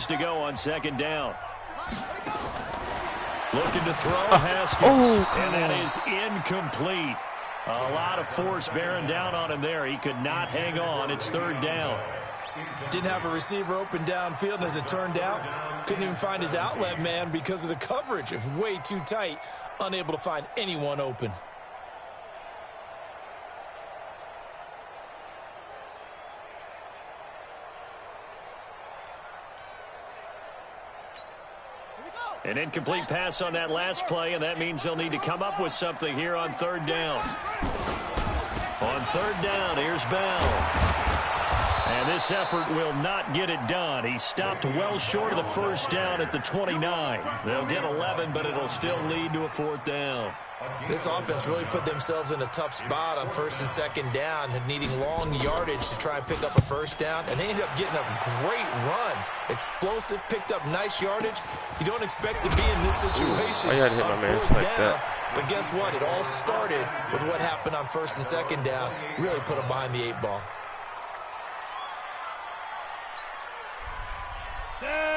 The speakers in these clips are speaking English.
to go on second down. Looking to throw Haskins, and that is incomplete. A lot of force bearing down on him there. He could not hang on. It's third down. Didn't have a receiver open downfield, and as it turned out, couldn't even find his outlet man because of the coverage. It was way too tight, unable to find anyone open. An incomplete pass on that last play, and that means they'll need to come up with something here on third down. On third down, here's Bell. And this effort will not get it done. He stopped well short of the first down at the 29. They'll get 11, but it'll still lead to a fourth down. This offense really put themselves in a tough spot on first and second down, needing long yardage to try and pick up a first down, and they ended up getting a great run. Explosive, picked up nice yardage. You don't expect to be in this situation. I gotta hit my man like that. But guess what? It all started with what happened on first and second down. Really put them behind the 8 ball.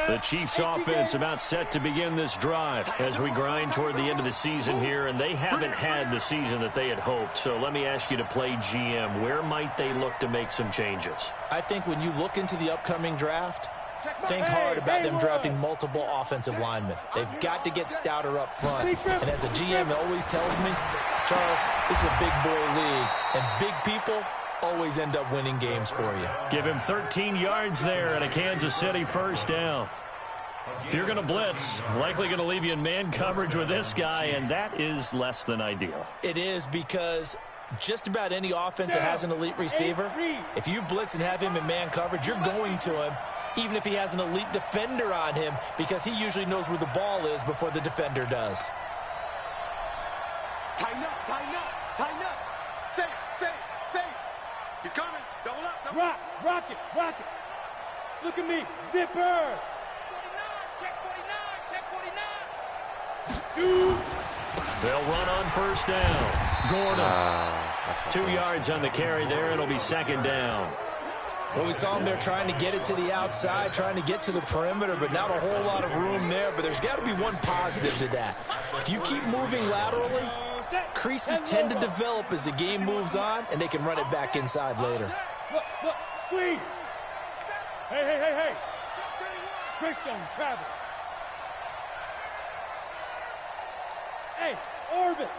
The Chiefs offense about set to begin this drive as we grind toward the end of the season here, and they haven't had the season that they had hoped. So let me ask you to play GM. Where might they look to make some changes? I think when you look into the upcoming draft, think hard about them drafting multiple offensive linemen. They've got to get stouter up front. And as a GM, it always tells me, Charles, this is a big boy league, and big people always end up winning games for you. Give him 13 yards there and a Kansas City first down. If you're going to blitz, likely going to leave you in man coverage with this guy, and that is less than ideal. It is, because just about any offense that has an elite receiver, if you blitz and have him in man coverage, you're going to him, even if he has an elite defender on him, because he usually knows where the ball is before the defender does. Tighten up, tighten up, tighten up. Safe, safe, safe. He's coming. Double up, double up. Rock it, rock it. Look at me, zipper. Check 49, check 49. Shoot. They'll run on first down. Gordon. 2 yards on the carry there. It'll be second down. Well, we saw him there trying to get it to the outside, trying to get to the perimeter, but not a whole lot of room there. But there's got to be one positive to that. If you keep moving laterally, creases tend to develop as the game moves on, and they can run it back inside later. Look, squeeze. Hey. Greystone, travel. Hey, orbit.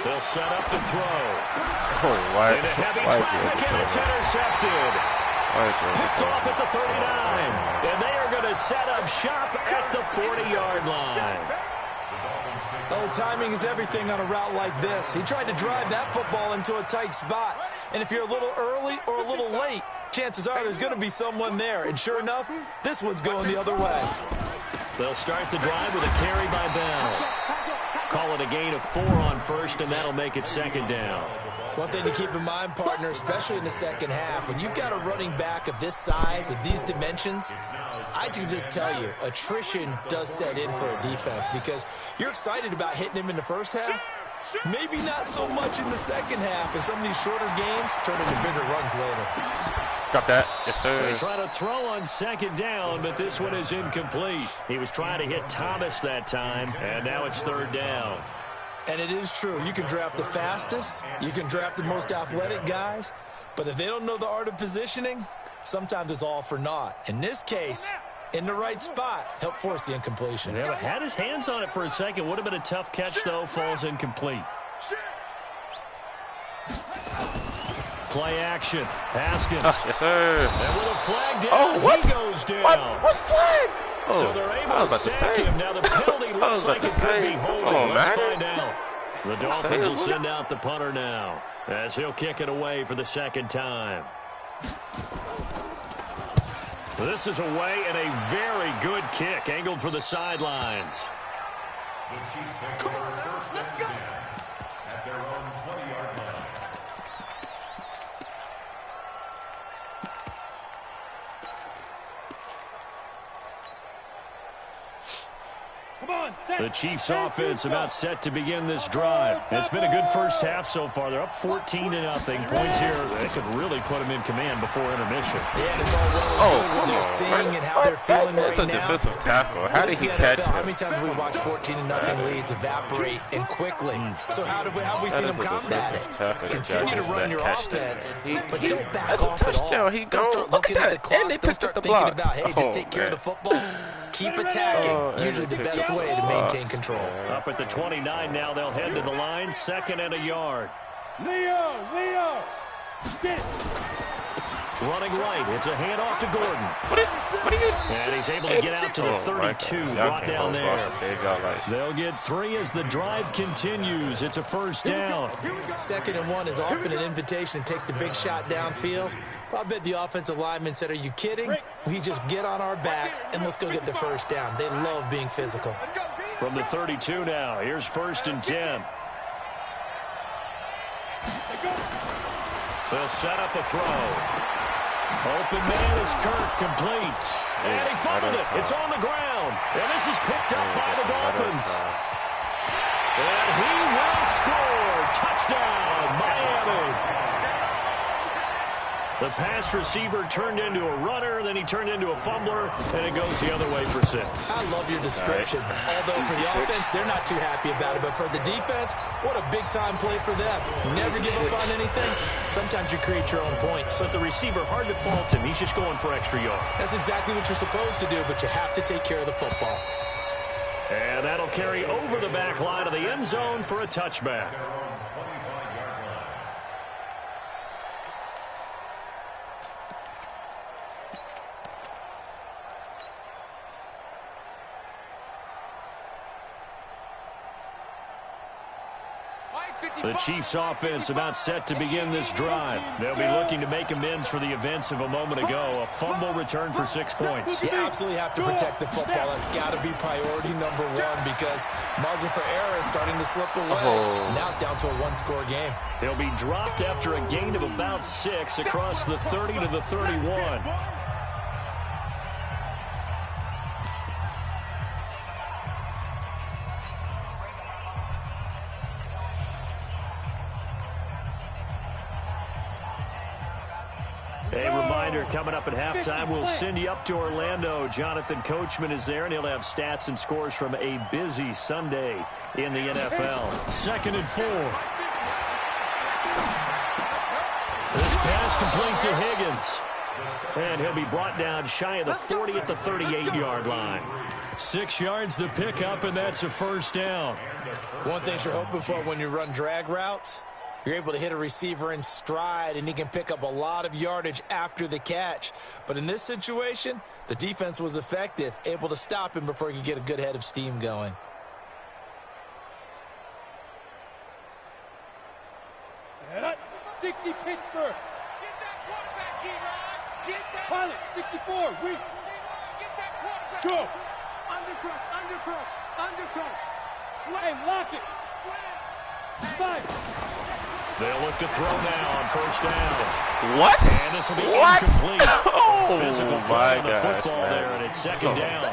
They'll set up to throw. Oh, why? In a heavy traffic, and it's intercepted. Picked off at the 39. And they are going to set up shop at the 40-yard line. Oh, timing is everything on a route like this. He tried to drive that football into a tight spot. And if you're a little early or a little late, chances are there's going to be someone there. And sure enough, this one's going the other way. They'll start the drive with a carry by Bell. Call it a gain of 4 on first, and that'll make it second down. One thing to keep in mind, partner, especially in the second half, when you've got a running back of this size, of these dimensions, I can just tell you, attrition does set in for a defense, because you're excited about hitting him in the first half, maybe not so much in the second half, and some of these shorter gains turn into bigger runs later. Got that. Yes, sir. They try to throw on second down, but this one is incomplete. He was trying to hit Thomas that time, and now it's third down. And it is true. You can draft the fastest, you can draft the most athletic guys, but if they don't know the art of positioning, sometimes it's all for naught. In this case, in the right spot, help force the incompletion. Yeah, had his hands on it for a second. Would have been a tough catch, though. Falls incomplete. Play action. Haskins. Yes, sir. And with a flag down, what? He goes down. What flag? Oh, So they're able to sack him. Now the penalty looks like it could be holding. Let's find out. The Dolphins will send out the punter now as he'll kick it away for the second time. This is away and a very good kick angled for the sidelines. The Chiefs take over first and 10 at their own 20-yard line. The Chiefs offense about set to begin this drive. It's been a good first half so far. They're up 14-0. Points here, they could really put them in command before intermission. Yeah, and it's all well and good what they're seeing and how they're feeling right now. That's a defensive tackle. How did he catch How him? many times have we watched 14-0 leads evaporate and quickly? So how have we seen them combat it? Continue to run your offense, but don't back off at all. Don't start looking at the clock. Don't start thinking about, hey, just take care of the football. Keep attacking. Usually the best way to maintain control. Up at the 29 now, they'll head to the line. 2nd and a yard. Leo! Get it! Running right. It's a handoff to Gordon. What are you? And he's able to get out to the 32. Brought down there. They'll get 3 as the drive continues. It's a first down. 2nd and 1 is often an invitation to take the big shot downfield. I bet the offensive lineman said, are you kidding? We just get on our backs and let's go get the first down. They love being physical. From the 32 now, here's 1st and 10. They'll set up a throw. Open man is Kirk, complete. And he fumbled it. It's on the ground. And this is picked up by the Dolphins. And he will score. Touchdown, Miami. The pass receiver turned into a runner, then he turned into a fumbler, and it goes the other way for 6. I love your description. Although for the offense, they're not too happy about it. But for the defense, what a big-time play for them. Never give up on anything. Sometimes you create your own points. But the receiver, hard to fault him. He's just going for extra yard. That's exactly what you're supposed to do, but you have to take care of the football. And that'll carry over the back line of the end zone for a touchback. The Chiefs offense about set to begin this drive. They'll be looking to make amends for the events of a moment ago. A fumble return for 6 points. You absolutely have to protect the football. That's got to be priority number 1 because margin for error is starting to slip away. Now it's down to a 1-score game. They'll be dropped after a gain of about 6 across the 30 to the 31. A reminder, coming up at halftime, we'll send you up to Orlando. Jonathan Coachman is there, and he'll have stats and scores from a busy Sunday in the NFL. 2nd and 4. This pass complete to Higgins. And he'll be brought down shy of the 40 at the 38-yard line. 6 yards the pickup, and that's a first down. One thing you're hoping for when you run drag routes, you're able to hit a receiver in stride, and he can pick up a lot of yardage after the catch. But in this situation, the defense was effective, able to stop him before he could get a good head of steam going. Set up. 60 Pittsburgh. Get that quarterback, G-Rod. Get that. Pilot, 64. Weak. Get that quarterback. Go. Undercrush. Hey, lock it. Slam. 5. They'll look to throw now on first down. What? And this will be incomplete. Oh, Physical play on the football there, and it's 2nd down.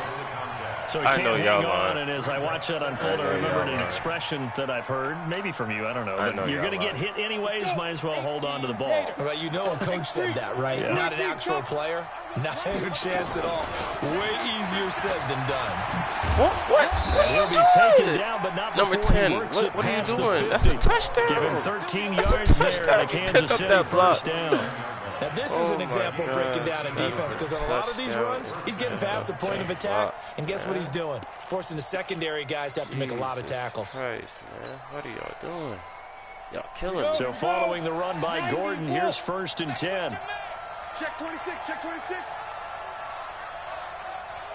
So he can't hang on, and as I watch that unfold, I remembered an expression that I've heard, maybe from you, I don't know. You're going to get hit anyways, might as well hold on to the ball. Well, you know a coach said that, right? Yeah. Not an actual player. Not a chance at all. Way easier said than done. What? He'll be taken down, but not Number before 10. he works it What are you past the doing? 50. That's a touchdown. Give him 13 That's a yards there, touchdown. and a Pick Kansas up City that block. first down. Now, this is an my example of breaking down a gosh. defense because on a lot of these runs, he's getting past the point of attack, and guess what he's doing? Forcing the secondary guys to have to make a lot of tackles. Christ, man. What are y'all doing? Y'all killing me. So following the run by Gordon, here's 1st and 10. Check 26. Check 26.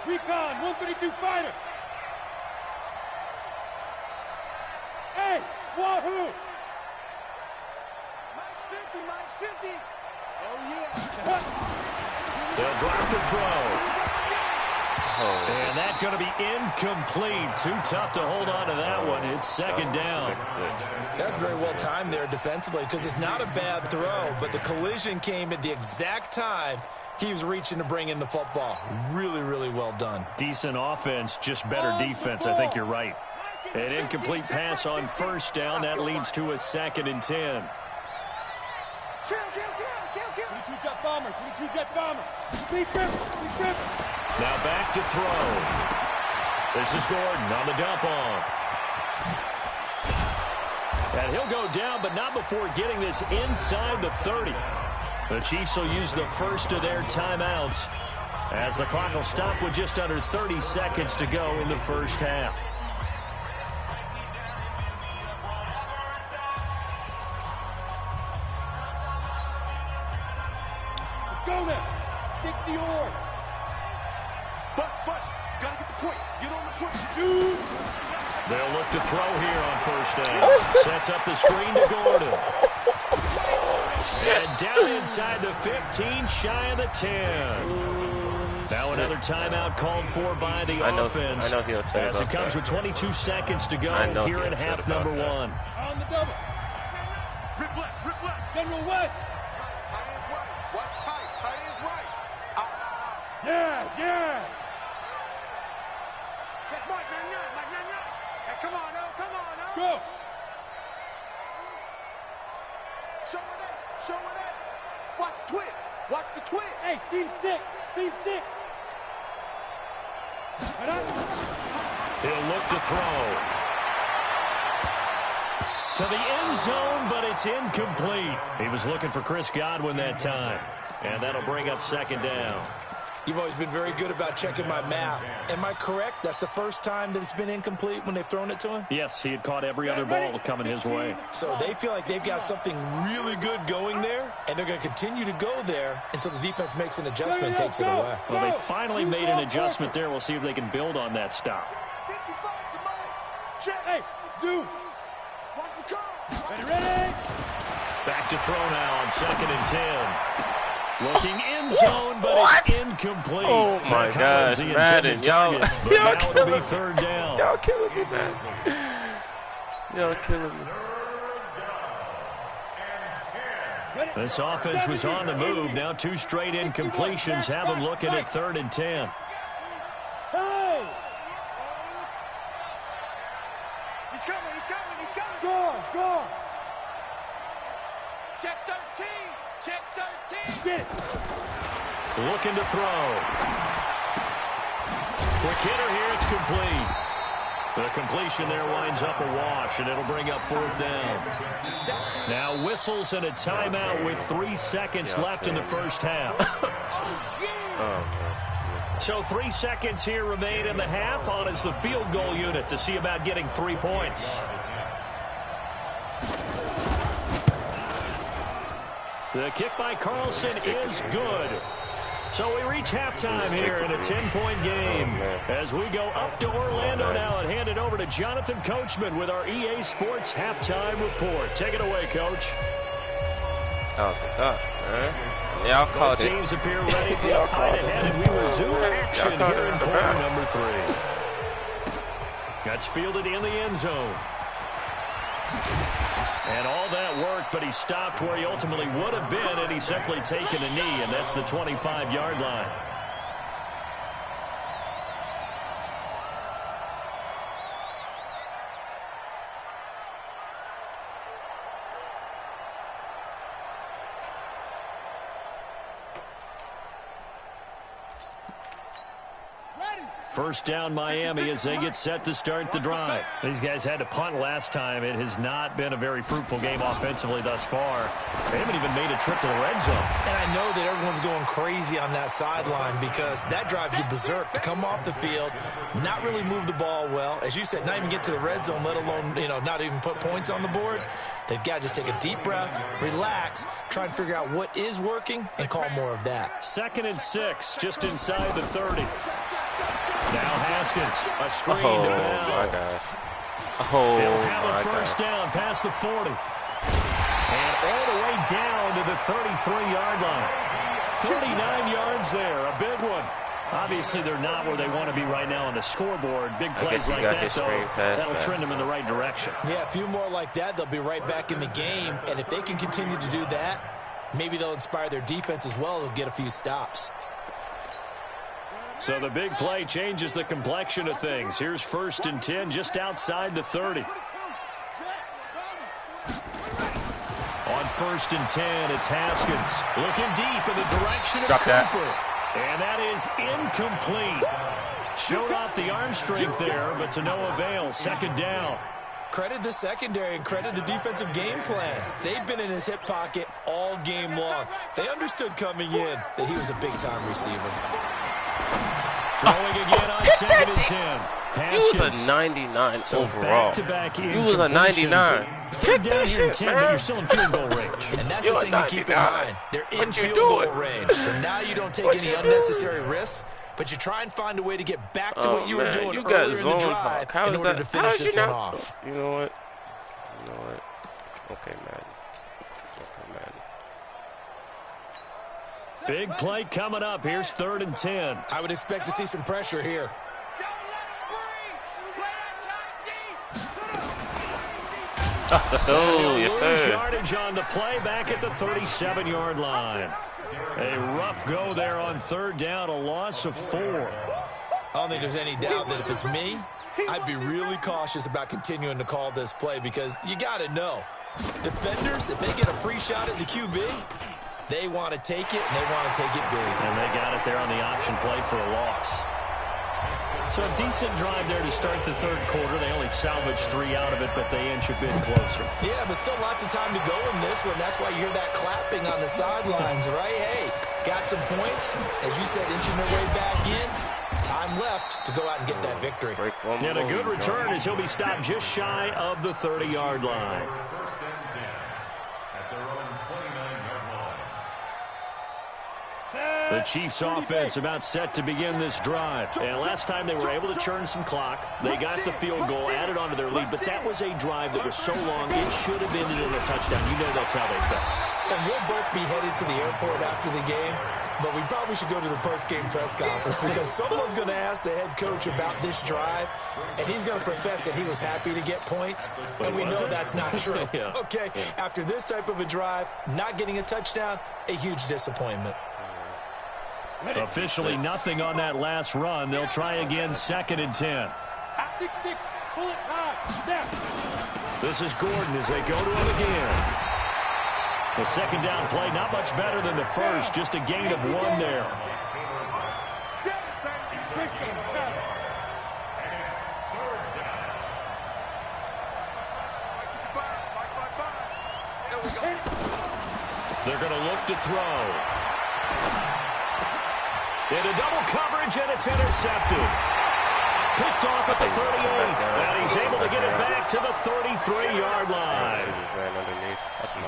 Recon, 132 fighter. Hey, Wahoo! Mike's 50. Oh, yeah. They'll drop the throw. Oh, And that's going to be incomplete. Too tough to hold on to that one. It's 2nd down. That's very well timed there defensively because it's not a bad throw, but the collision came at the exact time He was reaching to bring in the football. Really, really well done. Decent offense, just better defense. I think you're right. An incomplete pass on first down. That leads to a 2nd and 10. Kill, kill, kill, kill, kill. 22 jet bomber, 22 jet bomber. Big trip, big trip. Now back to throw. This is Gordon on the dump off. And he'll go down, but not before getting this inside the 30. The Chiefs will use the first of their timeouts as the clock will stop with just under 30 seconds to go in the first half. Let's go now. 60 or. But, gotta get the point. Get on the point. Shoot. They'll look to throw here on first down. Sets up the screen to Gordon. And down inside the 15, shy of the 10. Now another timeout called for by the offense. I know he'll upset as it comes with 22 seconds to go here in half number 1. On the double. Rip left. General West. Tight end's right. Watch tight end's right. Out. Yes. Check Mike, man. Hey, come on, oh. Go. Show it that. Watch the twist. Hey, seam 6. Right on. He'll look to throw. To the end zone, but it's incomplete. He was looking for Chris Godwin that time. And that'll bring up 2nd down. You've always been very good about checking my math. Am I correct? That's the first time that it's been incomplete when they've thrown it to him? Yes, he had caught every other ball coming his way. So they feel like they've got something really good going there, and they're going to continue to go there until the defense makes an adjustment and takes it away. Well, they finally made an adjustment there. We'll see if they can build on that stop. 55 to Mike. Check. Hey, zoom. Watch the call. Ready. Back to throw now on 2nd and 10. Looking in zone, but it's incomplete. Oh, my gosh, Madden. Y'all killing me. 3rd down. Y'all killing me, man. Y'all killing me. This offense was on the move. Now 2 straight incompletions have them looking at 3rd and 10. Hey. He's coming. Go. Check 13. Check 13. Get it. Looking to throw. Quick hitter here. It's complete. The completion there winds up a wash, and it'll bring up 4th down. Now whistles and a timeout with 3 seconds left in the first half. So 3 seconds here remain in the half. On is the field goal unit to see about getting 3 points. The kick by Carlson is good. So we reach halftime here in a 10-point game as we go up to Orlando now and hand it over to Jonathan Coachman with our EA Sports Halftime Report. Take it away, Coach. That was a tough, man. Y'all called it. Teams appear ready for the fight ahead, and we resume action here in quarter number 3. That's fielded in the end zone. And all that work, but he stopped where he ultimately would have been had he simply taken a knee, and that's the 25-yard line. First down Miami as they get set to start the drive. These guys had to punt last time. It has not been a very fruitful game offensively thus far. They haven't even made a trip to the red zone. And I know that everyone's going crazy on that sideline because that drives you berserk to come off the field, not really move the ball well. As you said, not even get to the red zone, let alone, not even put points on the board. They've got to just take a deep breath, relax, try and figure out what is working and call more of that. 2nd and 6, just inside the 30. Now Haskins, a screen to Bell. Oh, my gosh. He'll have a first down past the 40. And all the way down to the 33-yard line. 39 yards there, a big one. Obviously, they're not where they want to be right now on the scoreboard. Big plays like that, though, that'll trend them in the right direction. Yeah, a few more like that, they'll be right back in the game. And if they can continue to do that, Maybe they'll inspire their defense as well. They'll get a few stops. So the big play changes the complexion of things. Here's 1st and 10 just outside the 30. On 1st and 10, it's Haskins looking deep in the direction of Cooper. And that is incomplete. Showed off the arm strength there, but to no avail. 2nd down. Credit the secondary and credit the defensive game plan. They've been in his hip pocket all game long. They understood coming in that he was a big-time receiver. Throwing again on 2nd and 10. Haskins. He was a 99 so overall. Back-to-back he was a 99. Third down here in 10, but you're still in field goal range. And that's the thing to keep in mind. They're in field goal range. So now you don't take any unnecessary risks, but you try and find a way to get back to what you were doing earlier in the drive in order to finish this one off. You know what? You know what? Okay, man. Big play coming up. Here's 3rd and 10. I would expect to see some pressure here. Let's go. Yes, sir. Yardage on the play back at the 37-yard line. A rough go there on 3rd down, a loss of 4. I don't think there's any doubt that if it's me, I'd be really cautious about continuing to call this play because you got to know, defenders, if they get a free shot at the QB, they want to take it, and they want to take it big. And they got it there on the option play for a loss. So a decent drive there to start the 3rd quarter. They only salvaged 3 out of it, but they inch a bit closer. Yeah, but still lots of time to go in this one. That's why you hear that clapping on the sidelines, right? Hey, got some points. As you said, inching their way back in. Time left to go out and get that victory. And a good return as he'll be stopped just shy of the 30-yard line. The Chiefs offense about set to begin this drive. And last time they were able to churn some clock. They got the field goal, added onto their lead, but that was a drive that was so long it should have ended in a touchdown. You know that's how they felt. And we'll both be headed to the airport after the game, but we probably should go to the post-game press conference because someone's going to ask the head coach about this drive, and he's going to profess that he was happy to get points, and we know that's not true. Yeah. Okay, after this type of a drive, not getting a touchdown, a huge disappointment. Officially nothing on that last run. They'll try again 2nd and 10. 6-6, pull it high, snap. This is Gordon as they go to him again. The 2nd down play, not much better than the first, just a gain of 1 there. They're going to look to throw. Into double coverage, and it's intercepted. Picked off at the 38, and he's able to get it back to the 33-yard line.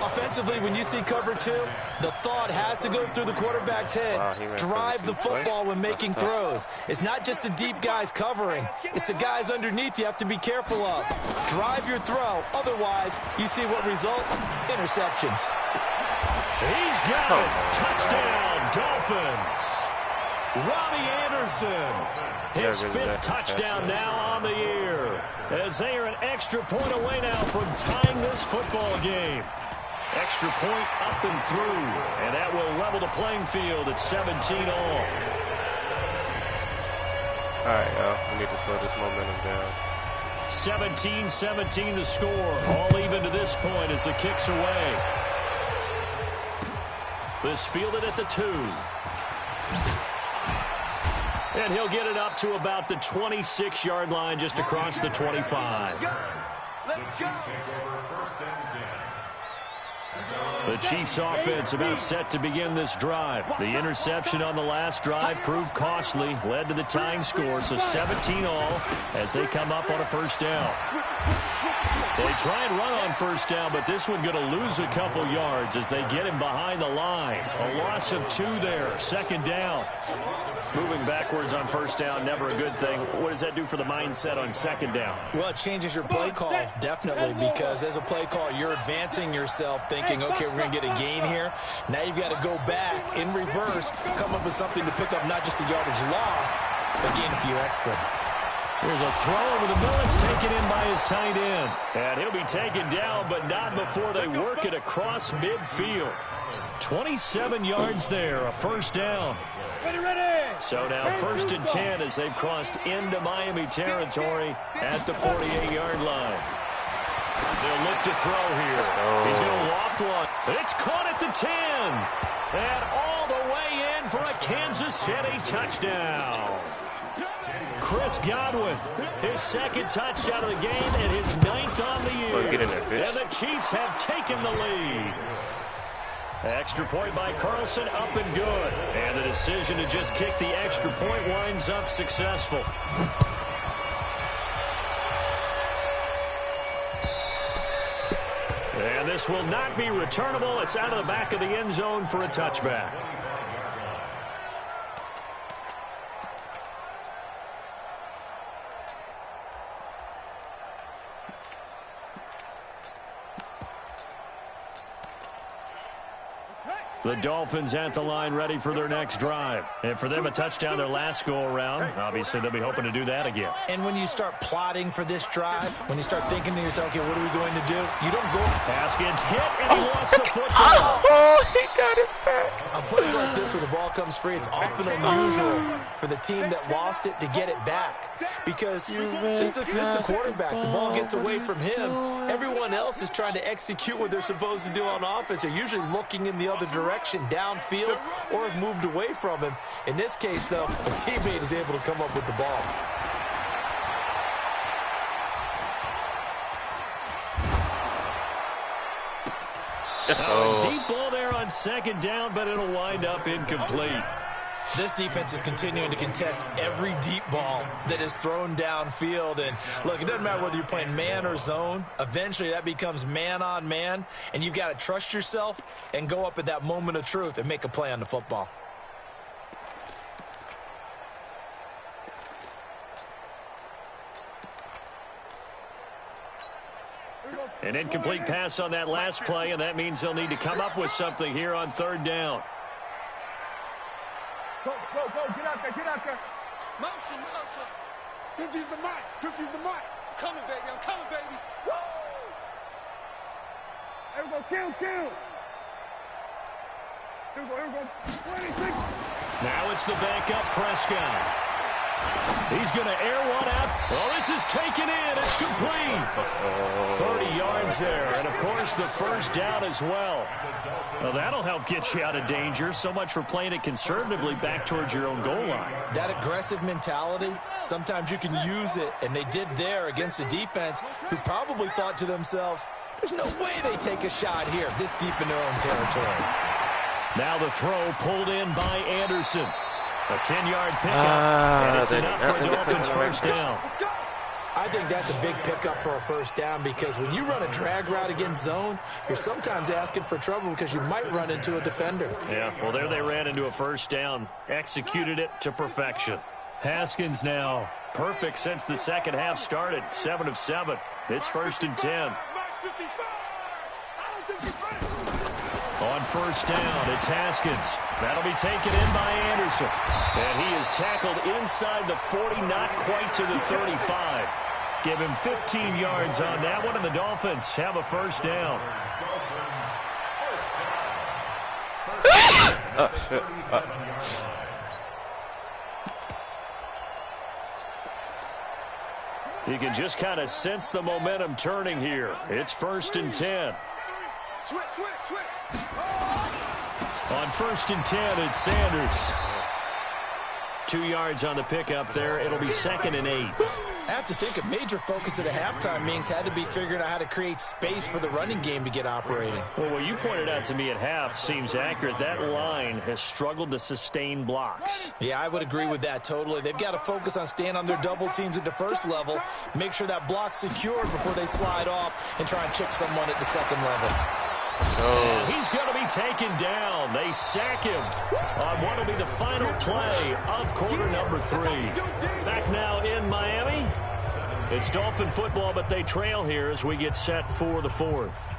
Offensively, when you see cover 2, the thought has to go through the quarterback's head. Drive the football when making throws. It's not just the deep guys covering. It's the guys underneath you have to be careful of. Drive your throw. Otherwise, you see what results? Interceptions. He's got it. Touchdown, Dolphins. Robbie Anderson, his 5th touchdown now on the year, as they are an extra point away now from tying this football game. Extra point up and through, and that will level the playing field at 17 all. All right, y'all, we need to slow this momentum down. 17-17 the score, all even to this point as the kick's away. This fielded at the 2. And he'll get it up to about the 26-yard line, just across the 25. The Chiefs offense about set to begin this drive. The interception on the last drive proved costly, led to the tying score, so 17 all as they come up on a 1st down. They try and run on 1st down, but this one going to lose a couple yards as they get him behind the line. A loss of 2 there, 2nd down. Moving backwards on 1st down, never a good thing. What does that do for the mindset on 2nd down? Well, it changes your play calls, definitely, because as a play call, you're advancing yourself thinking, okay, we're going to get a gain here. Now you've got to go back in reverse, come up with something to pick up not just the yardage lost, but gain a few extra. Here's a throw over the middle. It's taken in by his tight end. And he'll be taken down, but not before they work it across midfield. 27 yards there, a first down. So now 1st and 10 as they've crossed into Miami territory at the 48-yard line. They'll look to throw here. He's going to loft one. It's caught at the 10. And all the way in for a Kansas City touchdown. Chris Godwin, his 2nd touchdown of the game and his 9th on the year. Get in there, bitch. And the Chiefs have taken the lead. Extra point by Carlson, up and good. And the decision to just kick the extra point winds up successful. And this will not be returnable. It's out of the back of the end zone for a touchback. The Dolphins at the line ready for their next drive. And for them, a touchdown their last go-around. Obviously, they'll be hoping to do that again. And when you start plotting for this drive, when you start thinking to yourself, okay, what are we going to do? You don't go. Haskins hit, and he lost the football. Oh, he got it back. On plays like this where the ball comes free, it's often unusual for the team that lost it to get it back. Because this is the quarterback. The ball gets away from him. Everyone else is trying to execute what they're supposed to do on offense. They're usually looking in the other direction, downfield, or have moved away from him. In this case, though, a teammate is able to come up with the ball. Let's go. Deep ball there on 2nd down, but it'll wind up incomplete. This defense is continuing to contest every deep ball that is thrown downfield. And, look, it doesn't matter whether you're playing man or zone. Eventually, that becomes man-on-man, and you've got to trust yourself and go up at that moment of truth and make a play on the football. An incomplete pass on that last play, and that means they'll need to come up with something here on 3rd down. Go, get out there. Motion. 50's the mark. Coming, baby, I'm coming, baby. Woo! Here we go, kill. Here we go. 26. Now it's the backup Prescott. He's going to air one out. Well, this is taken in. It's complete. 30 yards there. And, of course, the first down as well. Well, that'll help get you out of danger. So much for playing it conservatively back towards your own goal line. That aggressive mentality, sometimes you can use it, and they did there against a defense who probably thought to themselves, there's no way they take a shot here this deep in their own territory. Now the throw pulled in by Anderson. A 10-yard pickup, and it's enough for a Dolphins first down. I think that's a big pickup for a first down because when you run a drag route against zone, you're sometimes asking for trouble because you might run into a defender. Yeah, well, there they ran into a first down, executed it to perfection. Haskins now, perfect since the second half started, 7 of 7. It's 1st and 10. On first down, it's Haskins. That'll be taken in by Anderson. And he is tackled inside the 40, not quite to the 35. Give him 15 yards on that one, and the Dolphins have a first down. Oh, shit. You can just kind of sense the momentum turning here. It's 1st and 10. Switch. On 1st and 10, it's Sanders. 2 yards on the pickup there. It'll be 2nd and 8. I have to think a major focus at a halftime means had to be figuring out how to create space for the running game to get operating. Well, what you pointed out to me at half seems accurate. That line has struggled to sustain blocks. Yeah, I would agree with that totally. They've got to focus on staying on their double teams at the first level, make sure that block's secured before they slide off and try and chip someone at the second level. And he's going to be taken down. They sack him on what will be the final play of quarter number 3. Back now in Miami. It's Dolphin football, but they trail here as we get set for the 4th.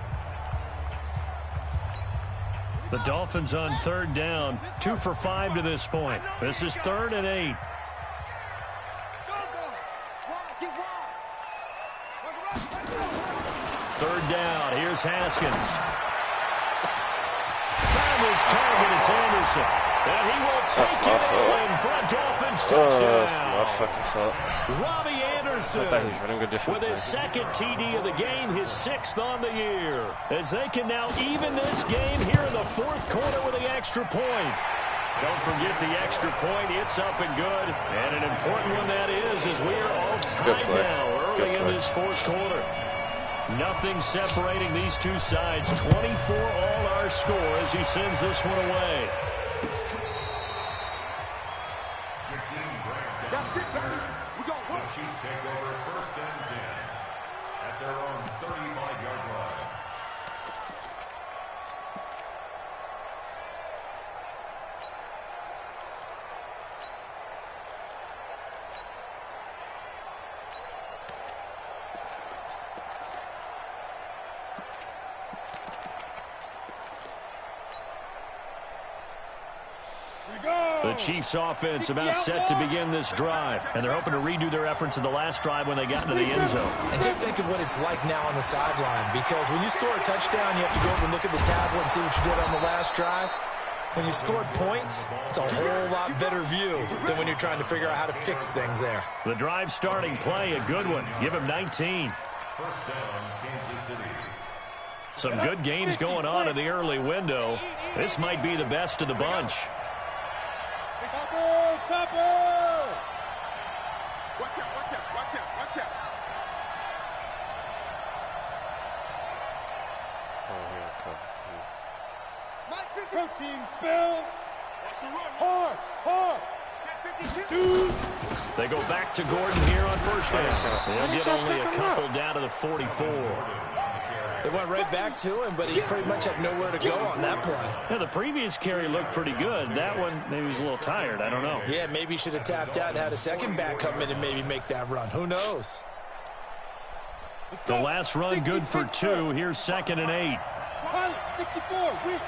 The Dolphins on 3rd down, 2 for 5 to this point. This is 3rd and 8. third down. Here's Haskins. Found his target. It's Anderson. And he will take it in for a Dolphins touchdown. That's my fucking fault. Robbie Anderson I thought he was running a different with his play. second TD of the game, his 6th on the year. As they can now even this game here in the 4th quarter with the extra point. Don't forget the extra point. It's up and good. And an important one that is, as we are all tied now early in this 4th quarter. Nothing separating these two sides. 24 all our score as he sends this one away. Chiefs take over 1st and 10 at their own 35-yard line. The Chiefs offense about set to begin this drive, and they're hoping to redo their efforts in the last drive when they got into the end zone. And just think of what it's like now on the sideline, because when you score a touchdown, you have to go over and look at the tablet and see what you did on the last drive. When you scored points, it's a whole lot better view than when you're trying to figure out how to fix things there. The drive starting play, a good one. Give him 19. 1st down, Kansas City. Some good games going on in the early window. This might be the best of the bunch. Topper! Watch out, watch out, watch out, watch out. Oh, here it comes. Protein spill. Hard, hard. Two. They go back to Gordon here on 1st down. They'll get only a couple down to the 44. They went right back to him, but he pretty much had nowhere to go on that play. Yeah, the previous carry looked pretty good. That one, maybe he was a little tired. I don't know. Yeah, maybe he should have tapped out and had a second back come in and maybe make that run. Who knows? The last run good for 2. Here's 2nd and 8. Pilot, 64, weak.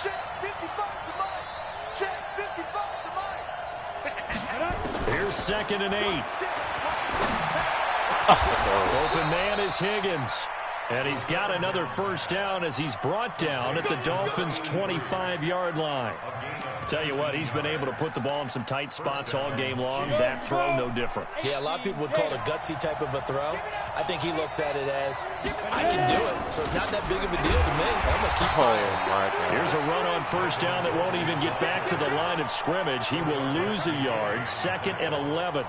Check 55 to Mike. Check 55 to Mike. Here's 2nd and 8. Open man is Higgins. And he's got another 1st down as he's brought down at the Dolphins' 25-yard line. Tell you what, he's been able to put the ball in some tight spots all game long. That throw, no different. Yeah, a lot of people would call it a gutsy type of a throw. I think he looks at it as, I can do it, so it's not that big of a deal to me. I'm going to keep playing. Oh, my God. Here's a run on 1st down that won't even get back to the line of scrimmage. He will lose a yard. 2nd and 11.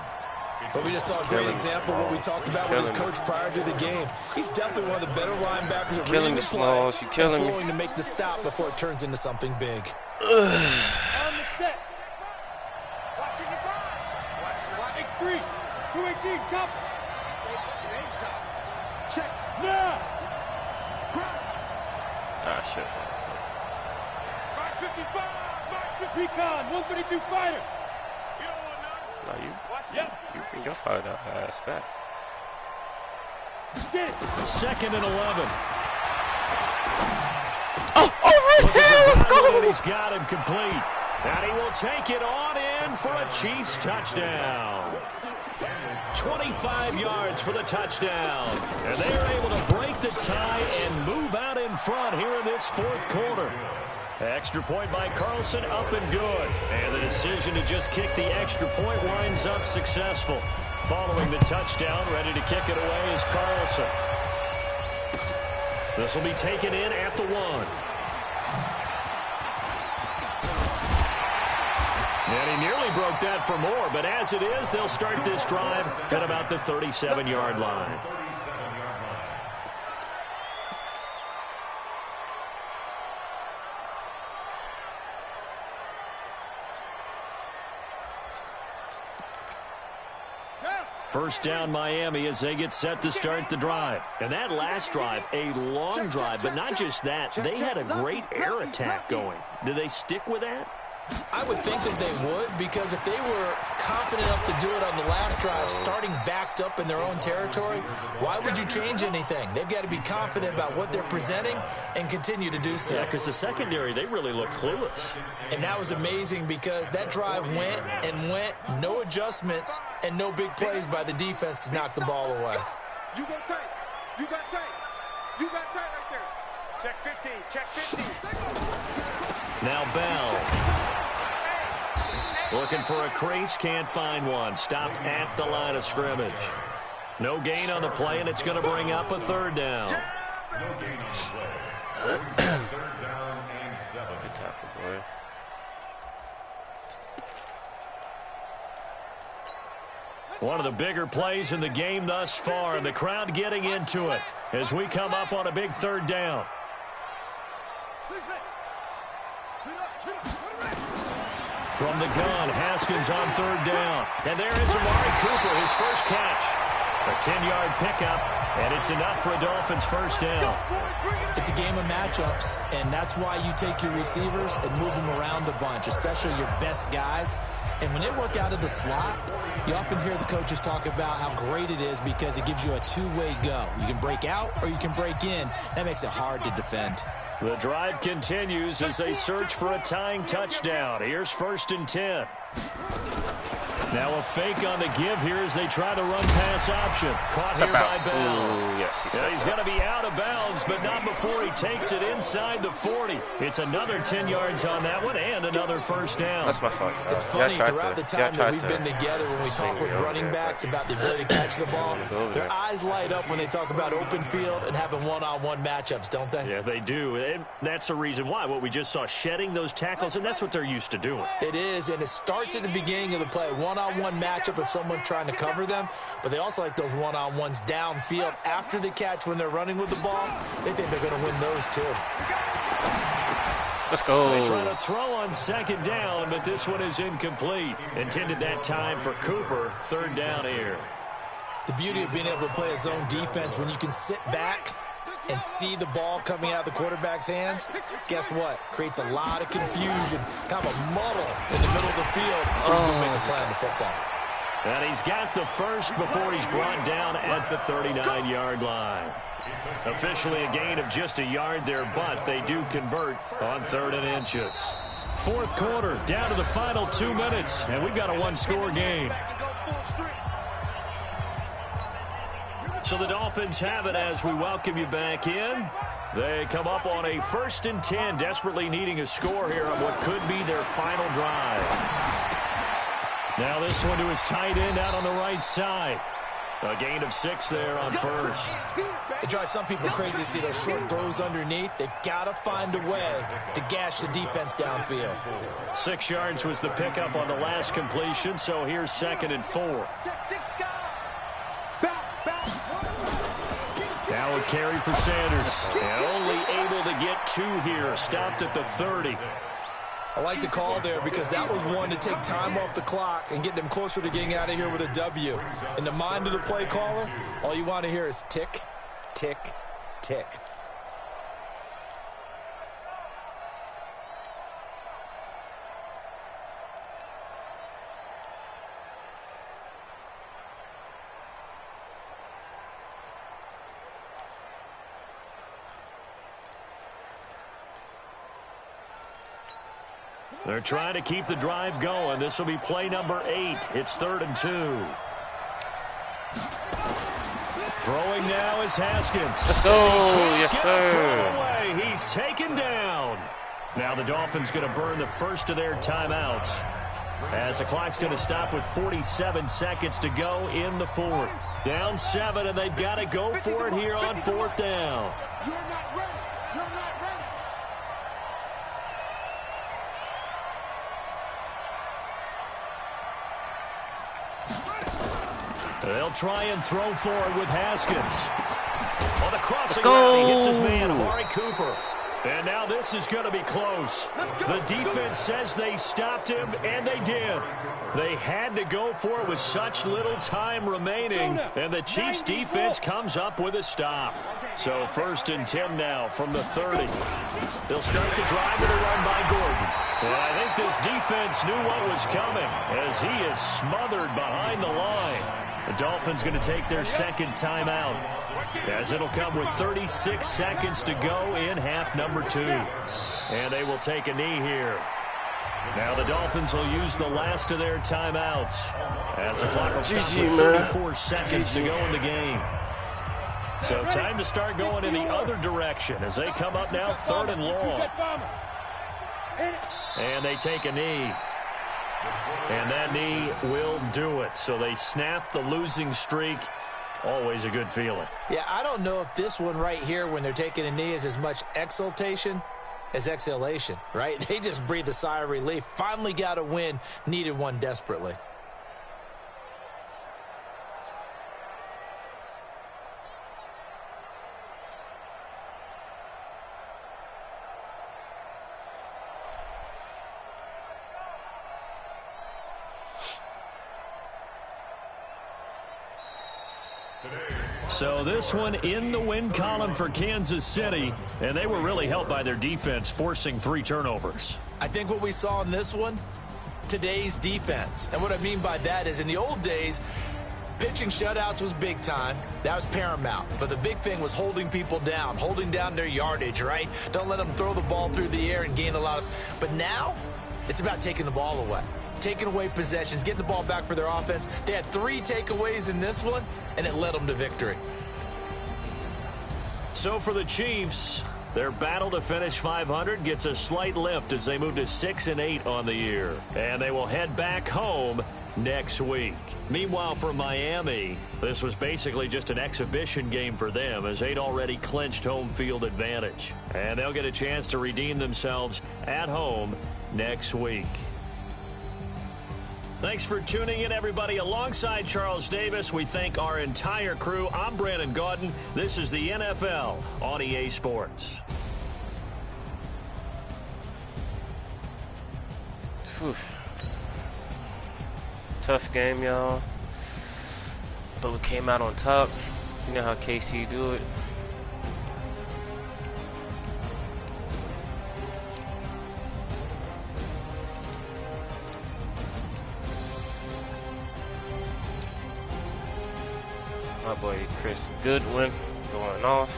But we just saw a great example of what we talked about with his coach prior to the game. He's definitely one of the better linebackers of reading the play and flowing to make the stop before it turns into something big. On the set. Watching your ball. Watch X3. 218, chop. Check. Now. Crouch. Ah, shit. 555. Recon, 132 fighter. No, you bring your fight out ass back. 2nd and 11. Oh, right here, let's go! And he's got him complete. And he will take it on in for a Chiefs touchdown. 25 yards for the touchdown. And they are able to break the tie and move out in front here in this 4th quarter. Extra point by Carlson, up and good. And the decision to just kick the extra point winds up successful. Following the touchdown, ready to kick it away is Carlson. This will be taken in at the 1. And he nearly broke that for more, but as it is, they'll start this drive at about the 37-yard line. First down Miami as they get set to start the drive. And that last drive, a long drive, but not just that. They had a great air attack going. Do they stick with that? I would think that they would, because if they were confident enough to do it on the last drive, starting backed up in their own territory, why would you change anything? They've got to be confident about what they're presenting and continue to do so. Yeah, because the secondary, they really look clueless. And that was amazing because that drive went and went, no adjustments and no big plays by the defense to knock the ball away. You gonna take. You got tight. You got tight right there. Check 15. Check 15. Now Bell. Looking for a crease, can't find one. Stopped at the line of scrimmage. No gain on the play, and it's going to bring up a third down. No gain on the play. Third down and 7. Good tackle, boy. One of the bigger plays in the game thus far, and the crowd getting into it as we come up on a big third down. From the gun, Haskins on third down. And there is Amari Cooper, his first catch. A 10-yard pickup, and it's enough for a Dolphins first down. It's a game of matchups, and that's why you take your receivers and move them around a bunch, especially your best guys. And when they work out of the slot, you often hear the coaches talk about how great it is because it gives you a two-way go. You can break out or you can break in. That makes it hard to defend. The drive continues as they search for a tying touchdown. Here's 1st and 10. Now a fake on the give here as they try to run pass option. Caught here by Bell. Yes, He's going to be out of bounds, but not before he takes it inside the 40. It's another 10 yards on that one and another first down. That's my fault. It's funny, throughout the time that we've been together, when we talk with running backs about the ability to catch the ball, their eyes light up when they talk about open field and having one-on-one matchups, don't they? Yeah, they do. And that's the reason why. What we just saw, shedding those tackles, and that's what they're used to doing. It is, and it starts at the beginning of the play. One-on-one matchup if someone's trying to cover them, but they also like those one-on-ones downfield after the catch when they're running with the ball. They think they're going to win those too. Let's go. They try to throw on second down, but this one is incomplete. Intended that time for Cooper. Third down here. The beauty of being able to play a zone defense, when you can sit back and see the ball coming out of the quarterback's hands, guess what? Creates a lot of confusion, kind of a muddle in the middle of the field when you can make a play on the football. And he's got the first before he's brought down at the 39-yard line. Officially a gain of just a yard there, but they do convert on 3rd and inches. Fourth quarter, down to the final 2 minutes, and we've got a one-score game. So the Dolphins have it as we welcome you back in. They come up on a 1st and 10, desperately needing a score here on what could be their final drive. Now this one to his tight end out on the right side. A gain of 6 there on first. It drives some people crazy to see those short throws underneath. They've got to find a way to gash the defense downfield. 6 yards was the pickup on the last completion, so here's 2nd and 4. Now a carry for Sanders. And only able to get 2 here. Stopped at the 30. I like the call there because that was one to take time off the clock and get them closer to getting out of here with a W. In the mind of the play caller, all you want to hear is tick, tick, tick. They're trying to keep the drive going. This will be play number 8. It's 3rd and 2. Throwing now is Haskins. Let's go. Yes, sir. He's taken down. Now the Dolphins going to burn the first of their timeouts as the clock's going to stop with 47 seconds to go in the 4th. Down 7, and they've got to go for it here on 4th down. You're not ready. You're not ready. They'll try and throw forward with Haskins. On the crossing route, he hits his man, Amari Cooper. And now this is going to be close. The defense says they stopped him, and they did. They had to go for it with such little time remaining, and the Chiefs' defense comes up with a stop. So 1st and 10 now from the 30. They'll start the drive with a run by Gordon. And I think this defense knew what was coming as he is smothered behind the line. The Dolphins going to take their 2nd timeout as it'll come with 36 seconds to go in half number 2. And they will take a knee here. Now the Dolphins will use the last of their timeouts as the clock will stop with 34 seconds to go in the game. So time to start going in the other direction as they come up now 3rd and long. And they take a knee. And that knee will do it. So they snap the losing streak. Always a good feeling. Yeah, I don't know if this one right here when they're taking a knee is as much exultation as exhalation, right? They just breathe a sigh of relief. Finally got a win. Needed one desperately. So this one in the win column for Kansas City, and they were really helped by their defense forcing 3 turnovers. I think what we saw in this one, today's defense. And what I mean by that is in the old days, pitching shutouts was big time. That was paramount. But the big thing was holding people down, holding down their yardage, right? Don't let them throw the ball through the air and gain a lot of... But now, it's about taking the ball away. Taking away possessions, getting the ball back for their offense. They had 3 takeaways in this one, and it led them to victory. So for the Chiefs, their battle to finish 500 gets a slight lift as they move to 6-8 on the year. And they will head back home next week. Meanwhile, for Miami, this was basically just an exhibition game for them as they'd already clinched home field advantage. And they'll get a chance to redeem themselves at home next week. Thanks for tuning in, everybody. Alongside Charles Davis, we thank our entire crew. I'm Brandon Gaudin. This is the NFL on EA Sports. Whew. Tough game, y'all. But we came out on top. You know how KC do it. My boy Chris Goodwin going off.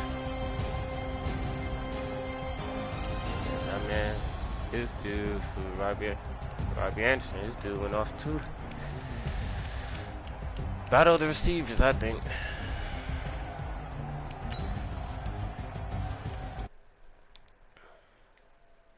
And that man, his dude, Robbie Anderson, his dude went off too. Battle of the receivers, I think.